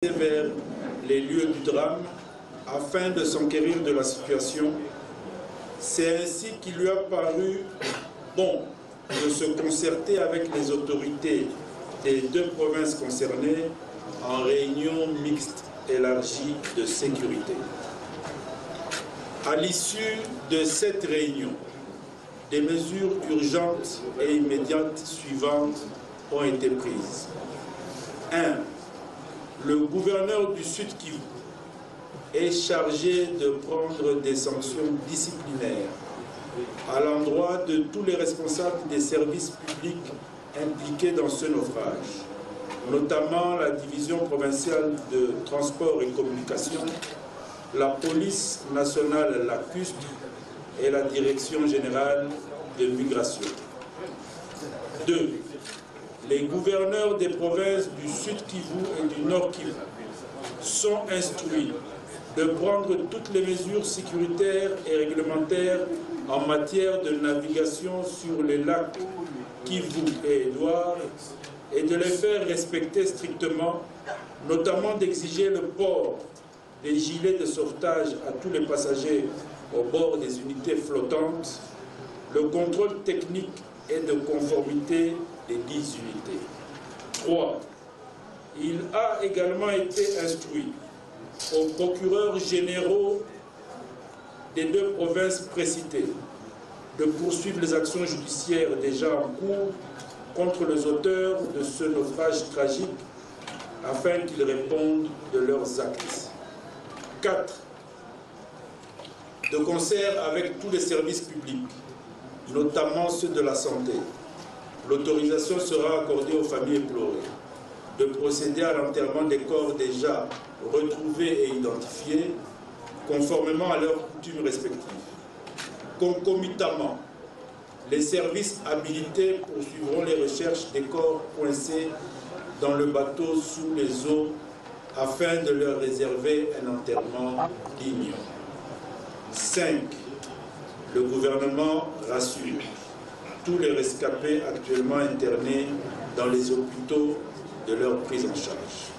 vers les lieux du drame afin de s'enquérir de la situation. C'est ainsi qu'il lui a paru bon de se concerter avec les autorités des deux provinces concernées en réunion mixte élargie de sécurité. À l'issue de cette réunion, des mesures urgentes et immédiates suivantes ont été prises. 1. Le gouverneur du Sud Kivu est chargé de prendre des sanctions disciplinaires à l'endroit de tous les responsables des services publics impliqués dans ce naufrage, notamment la division provinciale de transport et communication, la police nationale, la CUST et la direction générale de migration. 2. Les gouverneurs des provinces du Sud Kivu et du Nord Kivu sont instruits de prendre toutes les mesures sécuritaires et réglementaires en matière de navigation sur les lacs Kivu et Édouard et de les faire respecter strictement, notamment d'exiger le port des gilets de sauvetage à tous les passagers au bord des unités flottantes, le contrôle technique et de conformité des 10 unités. 3. Il a également été instruit aux procureurs généraux des deux provinces précitées de poursuivre les actions judiciaires déjà en cours contre les auteurs de ce naufrage tragique afin qu'ils répondent de leurs actes. 4. De concert avec tous les services publics, notamment ceux de la santé, l'autorisation sera accordée aux familles éplorées de procéder à l'enterrement des corps déjà retrouvés et identifiés, conformément à leurs coutumes respectives. Concomitamment, les services habilités poursuivront les recherches des corps coincés dans le bateau sous les eaux afin de leur réserver un enterrement digne. 5. Le gouvernement rassure tous les rescapés actuellement internés dans les hôpitaux de leur prise en charge.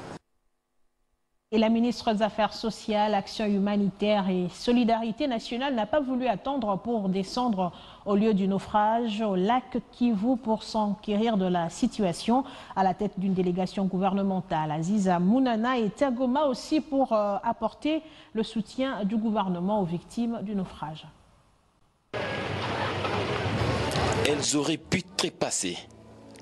Et la ministre des Affaires sociales, Action humanitaire et Solidarité nationale n'a pas voulu attendre pour descendre au lieu du naufrage au lac Kivu pour s'enquérir de la situation. À la tête d'une délégation gouvernementale, Aziza Mounana était à Goma aussi pour apporter le soutien du gouvernement aux victimes du naufrage. Elles auraient pu trépasser.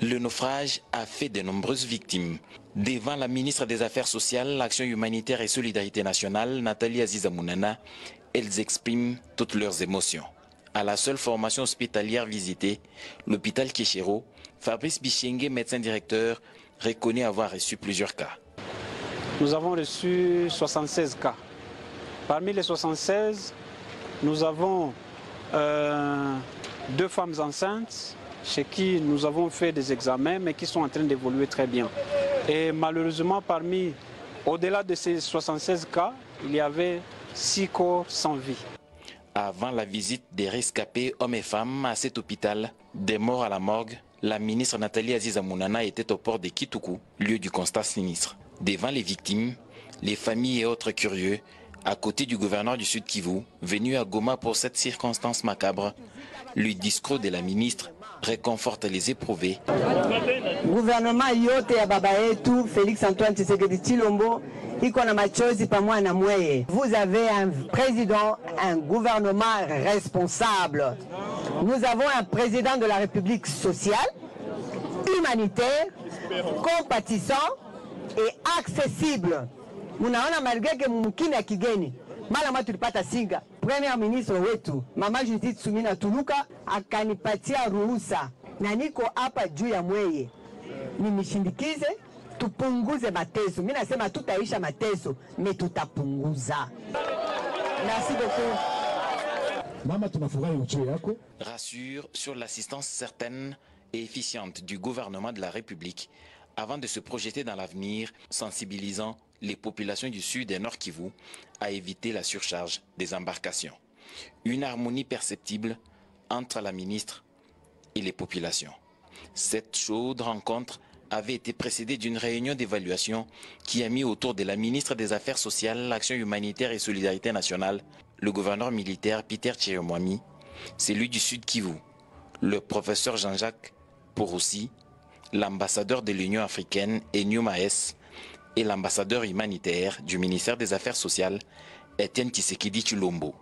Le naufrage a fait de nombreuses victimes. Devant la ministre des Affaires sociales, l'Action humanitaire et Solidarité nationale, Nathalie Aziza Mounana, elles expriment toutes leurs émotions. À la seule formation hospitalière visitée, l'hôpital Kéchéro, Fabrice Bichenge, médecin directeur, reconnaît avoir reçu plusieurs cas. Nous avons reçu 76 cas. Parmi les 76, nous avons 2 femmes enceintes chez qui nous avons fait des examens mais qui sont en train d'évoluer très bien. Et malheureusement, au-delà de ces 76 cas, il y avait 6 corps sans vie. Avant la visite des rescapés hommes et femmes à cet hôpital, des morts à la morgue, la ministre Nathalie Aziza Mounana était au port de Kitoukou, lieu du constat sinistre. Devant les victimes, les familles et autres curieux, à côté du gouverneur du Sud Kivu, venu à Goma pour cette circonstance macabre, le discours de la ministre réconforte les éprouvés. Gouvernement yote ya baba yetu Félix Antoine Tshisekedi Tshilombo iko na machozi pamoja na mweye. Vous avez un président, un gouvernement responsable. Nous avons un président de la République sociale, humanitaire, compatissant et accessible. Munaona malgré que mumkini ya kigeni mara mwa tulipata singa premier ministre wetu mama Judith Suminwa Tuluka akanipatia ruhusa na niko hapa juu ya mweye nimishindikize tupunguze mateso. Mimi nasema tutaisha mateso mais tutapunguza. Merci beaucoup. Mama tunafurahi ujio yako. Rassure sur l'assistance certaine et efficiente du gouvernement de la République avant de se projeter dans l'avenir, sensibilisant les populations du Sud et Nord Kivu à éviter la surcharge des embarcations. Une harmonie perceptible entre la ministre et les populations. Cette chaude rencontre avait été précédée d'une réunion d'évaluation qui a mis autour de la ministre des Affaires sociales, l'Action humanitaire et Solidarité nationale, le gouverneur militaire Peter Tchiromwami, celui du Sud Kivu, le professeur Jean-Jacques Poroussi, l'ambassadeur de l'Union africaine Enyo Maes et l'ambassadeur humanitaire du ministère des Affaires sociales, Etienne Tshisekedi Tshilombo.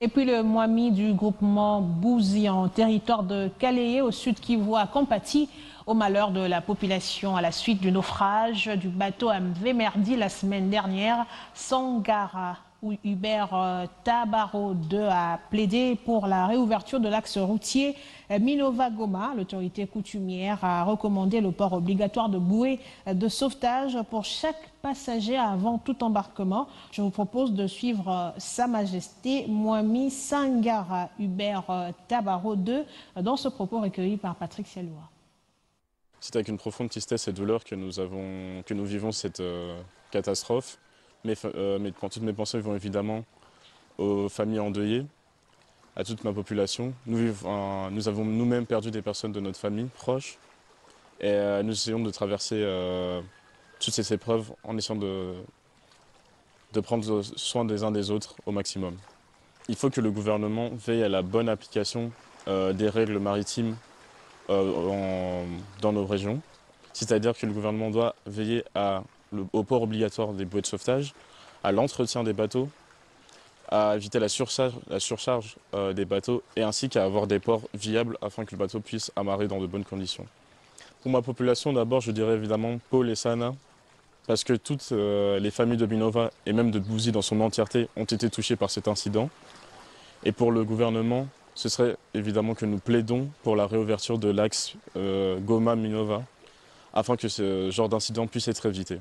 Et puis le Mwami du groupement Bouzi en territoire de Kaléé au Sud Kivu a compati au malheur de la population à la suite du naufrage du bateau MV Merdi la semaine dernière. Sangara ou Hubert Tabaro II a plaidé pour la réouverture de l'axe routier Minova-Goma. L'autorité coutumière a recommandé le port obligatoire de bouées de sauvetage pour chaque passager avant tout embarquement. Je vous propose de suivre Sa Majesté Mwami Sangara Hubert Tabaro II dans ce propos recueilli par Patrick Sialoua. C'est avec une profonde tristesse et douleur que nous vivons cette catastrophe. Mais toutes mes pensées vont évidemment aux familles endeuillées, à toute ma population. Nous avons nous-mêmes perdu des personnes de notre famille proche et nous essayons de traverser toutes ces épreuves en essayant de prendre soin des uns des autres au maximum. Il faut que le gouvernement veille à la bonne application des règles maritimes dans nos régions. C'est-à-dire que le gouvernement doit veiller au port obligatoire des bouées de sauvetage, à l'entretien des bateaux, à éviter la surcharge des bateaux et ainsi qu'à avoir des ports viables afin que le bateau puisse amarrer dans de bonnes conditions. Pour ma population, d'abord, je dirais évidemment Paul et Sana, parce que toutes les familles de Minova et même de Bouzi dans son entièreté ont été touchées par cet incident. Et pour le gouvernement, ce serait évidemment que nous plaidons pour la réouverture de l'axe Goma-Minova, afin que ce genre d'incident puisse être évité.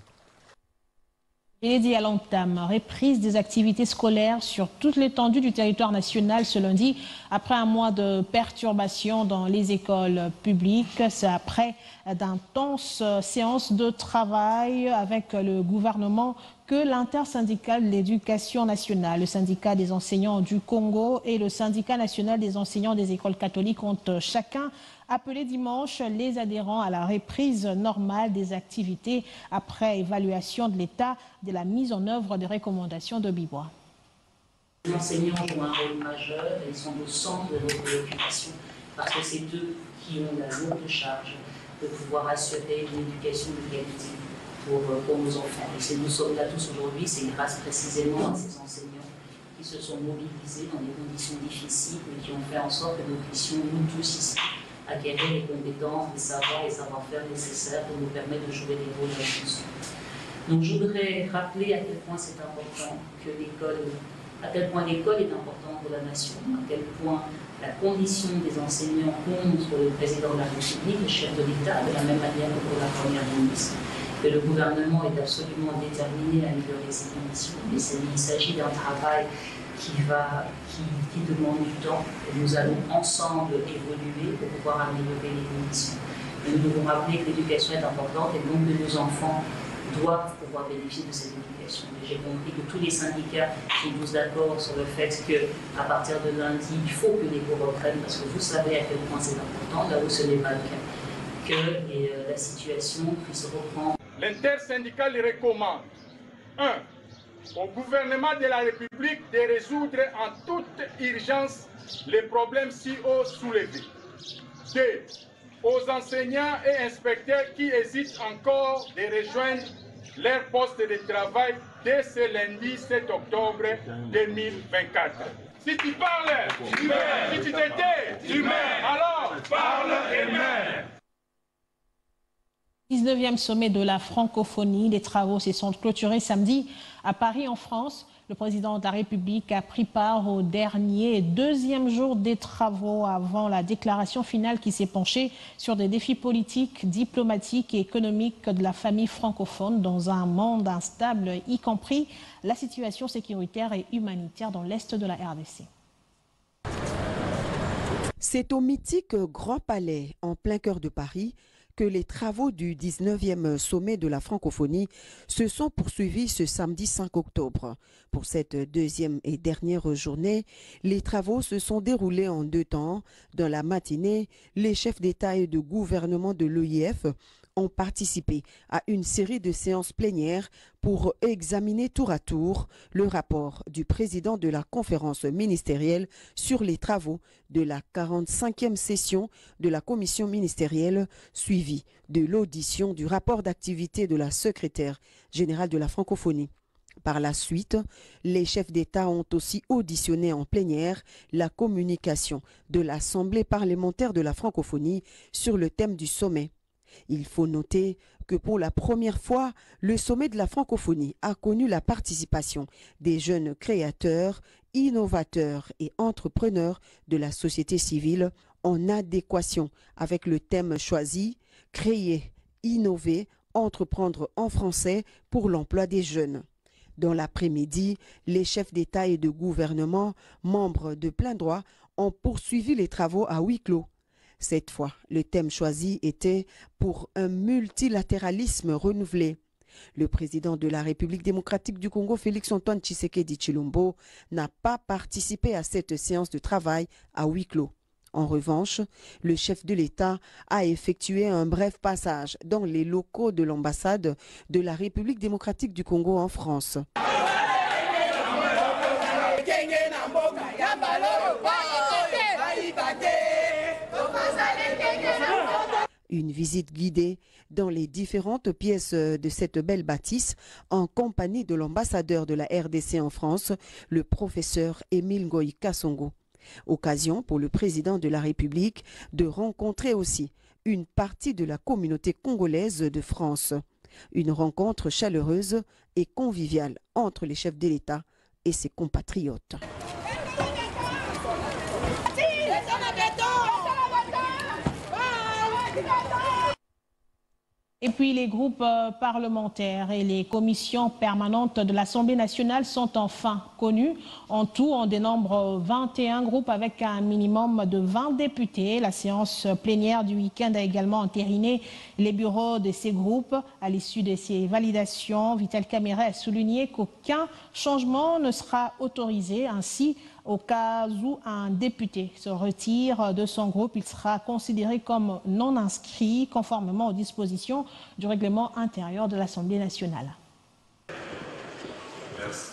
Il est dit à l'entame, reprise des activités scolaires sur toute l'étendue du territoire national ce lundi, après un mois de perturbations dans les écoles publiques. C'est après d'intenses séances de travail avec le gouvernement que l'intersyndicale de l'éducation nationale, le syndicat des enseignants du Congo et le syndicat national des enseignants des écoles catholiques ont chacun appelé dimanche les adhérents à la reprise normale des activités après évaluation de l'état de la mise en œuvre des recommandations de Bibois. Les enseignants jouent un rôle majeur et ils sont au centre de nos préoccupations parce que c'est eux qui ont la lourde charge de pouvoir assurer une éducation de qualité pour nos enfants. Et si nous sommes là tous aujourd'hui, c'est grâce précisément à ces enseignants qui se sont mobilisés dans des conditions difficiles et qui ont fait en sorte que nous puissions, nous tous ici, acquérir les compétences, les savoirs et savoir-faire nécessaires pour nous permettre de jouer des rôles de fonction. Donc je voudrais rappeler à quel point c'est important que l'école, à quel point l'école est importante pour la nation, à quel point la condition des enseignants compte pour le président de la République, le chef de l'État, de la même manière que pour la première ministre. Que le gouvernement est absolument déterminé à améliorer ces conditions, mais il s'agit d'un travail qui demande du temps et nous allons ensemble évoluer pour pouvoir améliorer les conditions. Mais nous devons rappeler que l'éducation est importante et donc que nos enfants doivent pouvoir bénéficier de cette éducation. Et j'ai compris que tous les syndicats sont tous d'accord sur le fait qu'à partir de lundi, il faut que les cours reprennent parce que vous savez à quel point c'est important, là où ce n'est pas le cas, que la situation puisse reprendre. L'intersyndicale recommande 1. Au gouvernement de la République de résoudre en toute urgence les problèmes si haut soulevés. 2. Aux enseignants et inspecteurs qui hésitent encore de rejoindre leur poste de travail dès ce lundi 7 octobre 2024. Si tu parles, tu meurs. Si tu t'étais, tu meurs. Alors, parle et meurs. 19e sommet de la francophonie. Les travaux se sont clôturés samedi à Paris, en France. Le président de la République a pris part au dernier et deuxième jour des travaux avant la déclaration finale qui s'est penchée sur des défis politiques, diplomatiques et économiques de la famille francophone dans un monde instable, y compris la situation sécuritaire et humanitaire dans l'Est de la RDC. C'est au mythique Grand Palais, en plein cœur de Paris, que les travaux du 19e sommet de la francophonie se sont poursuivis ce samedi 5 octobre. Pour cette deuxième et dernière journée, les travaux se sont déroulés en deux temps. Dans la matinée, les chefs d'État et de gouvernement de l'OIF ont participé à une série de séances plénières pour examiner tour à tour le rapport du président de la conférence ministérielle sur les travaux de la 45e session de la commission ministérielle, suivie de l'audition du rapport d'activité de la secrétaire générale de la francophonie. Par la suite, les chefs d'État ont aussi auditionné en plénière la communication de l'Assemblée parlementaire de la francophonie sur le thème du sommet. Il faut noter que pour la première fois, le sommet de la francophonie a connu la participation des jeunes créateurs, innovateurs et entrepreneurs de la société civile en adéquation avec le thème choisi, créer, innover, entreprendre en français pour l'emploi des jeunes. Dans l'après-midi, les chefs d'État et de gouvernement, membres de plein droit, ont poursuivi les travaux à huis clos. Cette fois, le thème choisi était pour un multilatéralisme renouvelé. Le président de la République démocratique du Congo, Félix Antoine Tshisekedi Tshilombo, n'a pas participé à cette séance de travail à huis clos. En revanche, le chef de l'État a effectué un bref passage dans les locaux de l'ambassade de la République démocratique du Congo en France. Une visite guidée dans les différentes pièces de cette belle bâtisse en compagnie de l'ambassadeur de la RDC en France, le professeur Émile Ngoï Kassongo. Occasion pour le président de la République de rencontrer aussi une partie de la communauté congolaise de France. Une rencontre chaleureuse et conviviale entre les chefs de l'État et ses compatriotes. Et puis les groupes parlementaires et les commissions permanentes de l'Assemblée nationale sont enfin connus. En tout, on dénombre 21 groupes avec un minimum de 20 députés. La séance plénière du week-end a également entériné les bureaux de ces groupes. À l'issue de ces validations, Vital Kamerhe a souligné qu'aucun changement ne sera autorisé. Ainsi, au cas où un député se retire de son groupe, il sera considéré comme non inscrit conformément aux dispositions du règlement intérieur de l'Assemblée nationale.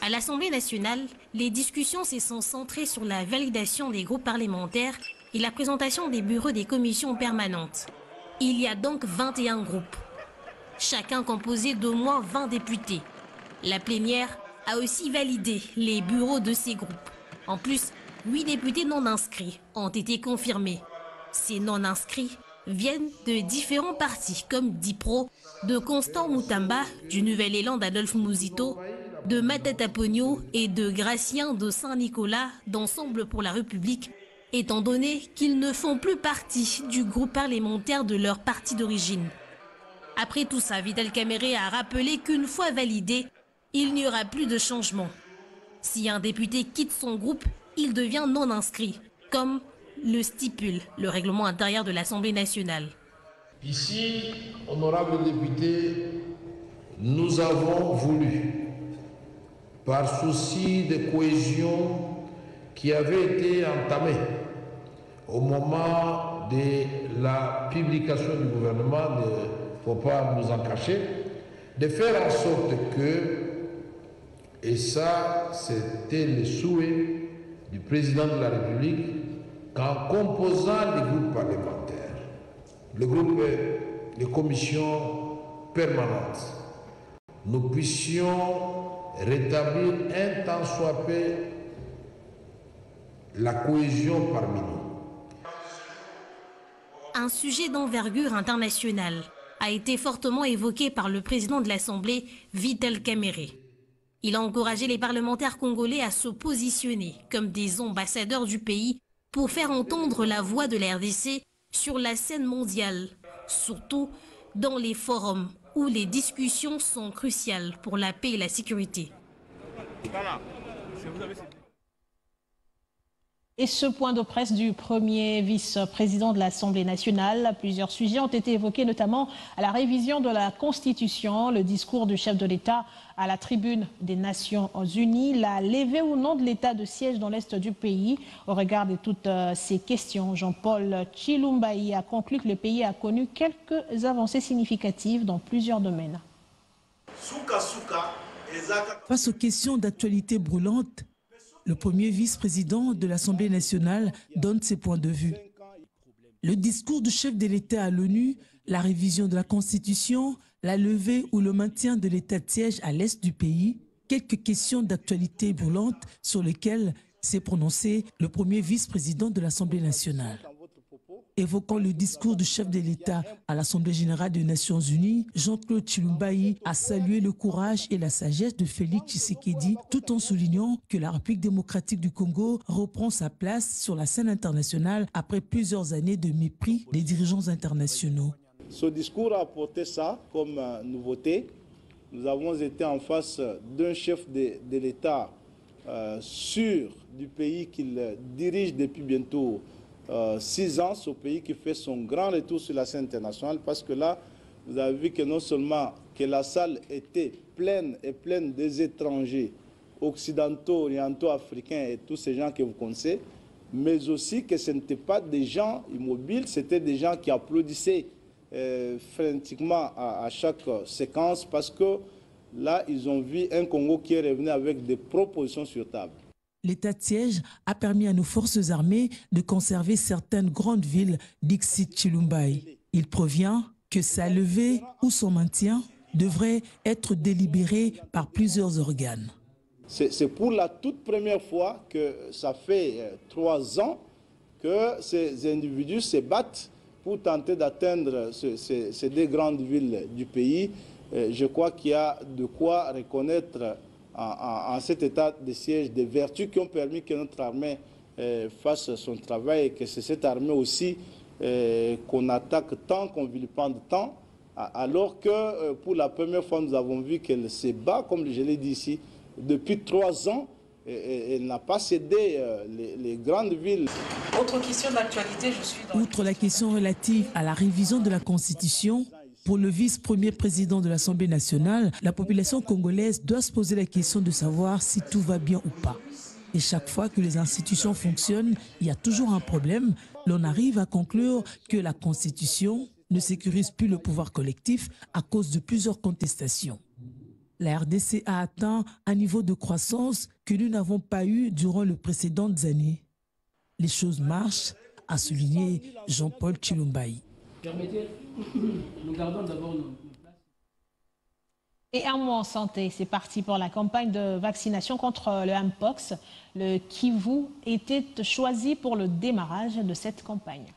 À l'Assemblée nationale, les discussions se sont centrées sur la validation des groupes parlementaires et la présentation des bureaux des commissions permanentes. Il y a donc 21 groupes, chacun composé d'au moins 20 députés. La plénière a aussi validé les bureaux de ces groupes. En plus, 8 députés non inscrits ont été confirmés. Ces non inscrits viennent de différents partis comme DIPRO, de Constant Moutamba, du Nouvel Élan d'Adolphe Mouzito, de Matata Pogno et de Gratien de Saint-Nicolas d'Ensemble pour la République, étant donné qu'ils ne font plus partie du groupe parlementaire de leur parti d'origine. Après tout ça, Vital Kamerhe a rappelé qu'une fois validé, il n'y aura plus de changement. Si un député quitte son groupe, il devient non inscrit, comme le stipule le règlement intérieur de l'Assemblée nationale. Ici, honorables députés, nous avons voulu, par souci de cohésion qui avait été entamé au moment de la publication du gouvernement, il ne faut pas nous en cacher, de faire en sorte que, et ça c'était le souhait du président de la République, qu'en composant les groupes parlementaires, le groupe de commissions permanentes, nous puissions rétablir un tant soit peu la cohésion parmi nous. Un sujet d'envergure internationale a été fortement évoqué par le président de l'Assemblée, Vital Kamerhe. Il a encouragé les parlementaires congolais à se positionner comme des ambassadeurs du pays pour faire entendre la voix de la RDC sur la scène mondiale, surtout dans les forums où les discussions sont cruciales pour la paix et la sécurité. Et ce point de presse du premier vice-président de l'Assemblée nationale, plusieurs sujets ont été évoqués, notamment à la révision de la Constitution, le discours du chef de l'État à la tribune des Nations Unies, la levée ou non de l'état de siège dans l'Est du pays. Au regard de toutes ces questions, Jean-Paul Tshilumbayi a conclu que le pays a connu quelques avancées significatives dans plusieurs domaines. Face aux questions d'actualité brûlantes, le premier vice-président de l'Assemblée nationale donne ses points de vue. Le discours du chef de l'État à l'ONU, la révision de la Constitution, la levée ou le maintien de l'état de siège à l'est du pays, quelques questions d'actualité brûlantes sur lesquelles s'est prononcé le premier vice-président de l'Assemblée nationale. Évoquant le discours du chef de l'État à l'Assemblée générale des Nations unies, Jean-Claude Tshilumbayi a salué le courage et la sagesse de Félix Tshisekedi, tout en soulignant que la République démocratique du Congo reprend sa place sur la scène internationale après plusieurs années de mépris des dirigeants internationaux. Ce discours a apporté ça comme nouveauté. Nous avons été en face d'un chef de l'État sûr du pays qu'il dirige depuis bientôt 6 ans, ce pays qui fait son grand retour sur la scène internationale, parce que là, vous avez vu que non seulement que la salle était pleine des étrangers occidentaux, orientaux, africains et tous ces gens que vous connaissez, mais aussi que ce n'étaient pas des gens immobiles, c'était des gens qui applaudissaient frénétiquement à chaque séquence, parce que là, ils ont vu un Congo qui est revenu avec des propositions sur table. L'état de siège a permis à nos forces armées de conserver certaines grandes villes, d'Ixit Tshilumbayi. Il provient que sa levée ou son maintien devrait être délibéré par plusieurs organes. C'est pour la toute première fois que ça fait 3 ans que ces individus se battent pour tenter d'atteindre ces 2 grandes villes du pays. Je crois qu'il y a de quoi reconnaître en cet état de siège des vertus qui ont permis que notre armée fasse son travail, et que c'est cette armée aussi qu'on attaque tant, qu'on vilipende tant, alors que pour la première fois nous avons vu qu'elle se bat, comme je l'ai dit ici, depuis 3 ans, et elle n'a pas cédé les grandes villes. Autre question d'actualité, je suis dans... Outre la question relative à la révision de la Constitution, pour le vice-premier président de l'Assemblée nationale, la population congolaise doit se poser la question de savoir si tout va bien ou pas. Et chaque fois que les institutions fonctionnent, il y a toujours un problème. L'on arrive à conclure que la Constitution ne sécurise plus le pouvoir collectif à cause de plusieurs contestations. La RDC a atteint un niveau de croissance que nous n'avons pas eu durant les précédentes années. Les choses marchent, a souligné Jean-Paul Tshilumbayi. Permettez, nous gardons d'abord nos places. Et un mot en santé, c'est parti pour la campagne de vaccination contre le Mpox. Le Kivu était choisi pour le démarrage de cette campagne.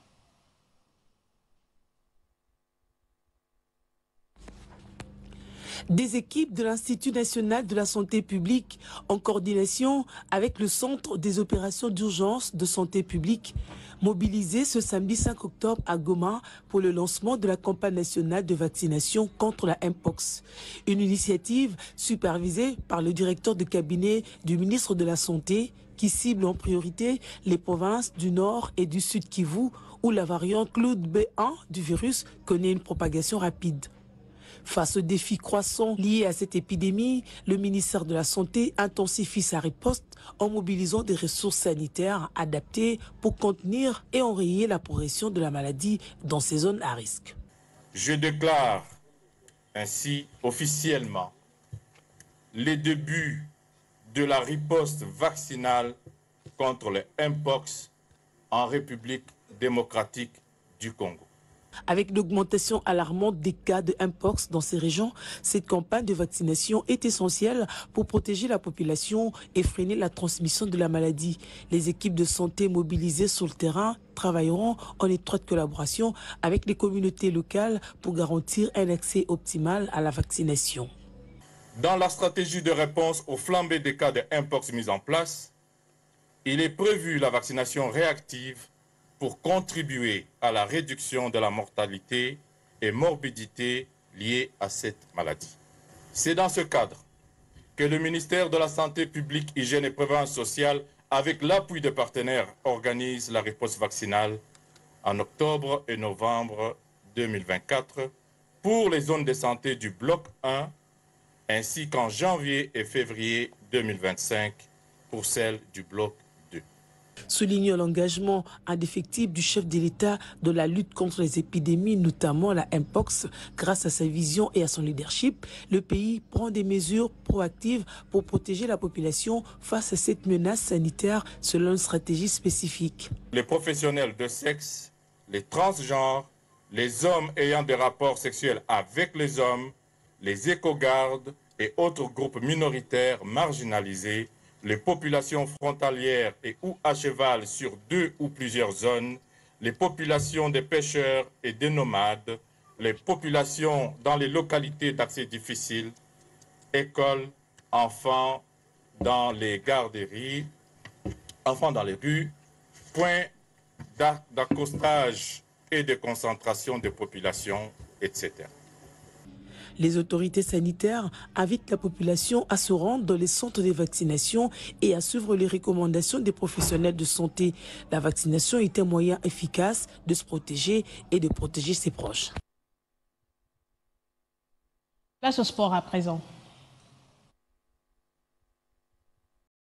Des équipes de l'Institut national de la santé publique, en coordination avec le Centre des opérations d'urgence de santé publique, mobilisées ce samedi 5 octobre à Goma pour le lancement de la campagne nationale de vaccination contre la Mpox. Une initiative supervisée par le directeur de cabinet du ministre de la Santé, qui cible en priorité les provinces du Nord et du Sud Kivu, où la variante Claude B1 du virus connaît une propagation rapide. Face aux défis croissants liés à cette épidémie, le ministère de la Santé intensifie sa riposte en mobilisant des ressources sanitaires adaptées pour contenir et enrayer la progression de la maladie dans ces zones à risque. Je déclare ainsi officiellement les débuts de la riposte vaccinale contre le Mpox en République démocratique du Congo. Avec l'augmentation alarmante des cas de Mpox dans ces régions, cette campagne de vaccination est essentielle pour protéger la population et freiner la transmission de la maladie. Les équipes de santé mobilisées sur le terrain travailleront en étroite collaboration avec les communautés locales pour garantir un accès optimal à la vaccination. Dans la stratégie de réponse aux flambées des cas de Mpox mise en place, il est prévu la vaccination réactive pour contribuer à la réduction de la mortalité et morbidité liées à cette maladie. C'est dans ce cadre que le ministère de la Santé publique, Hygiène et Prévention sociale avec l'appui des partenaires, organise la riposte vaccinale en octobre et novembre 2024 pour les zones de santé du bloc 1, ainsi qu'en janvier et février 2025 pour celles du bloc 2. Soulignant l'engagement indéfectible du chef de l'État dans la lutte contre les épidémies, notamment la Mpox, grâce à sa vision et à son leadership, le pays prend des mesures proactives pour protéger la population face à cette menace sanitaire selon une stratégie spécifique. Les professionnels de sexe, les transgenres, les hommes ayant des rapports sexuels avec les hommes, les éco-gardes et autres groupes minoritaires marginalisés, les populations frontalières et ou à cheval sur 2 ou plusieurs zones, les populations des pêcheurs et des nomades, les populations dans les localités d'accès difficile, écoles, enfants dans les garderies, enfants dans les rues, points d'accostage et de concentration de populations, etc. Les autorités sanitaires invitent la population à se rendre dans les centres de vaccination et à suivre les recommandations des professionnels de santé. La vaccination est un moyen efficace de se protéger et de protéger ses proches. Place au sport à présent.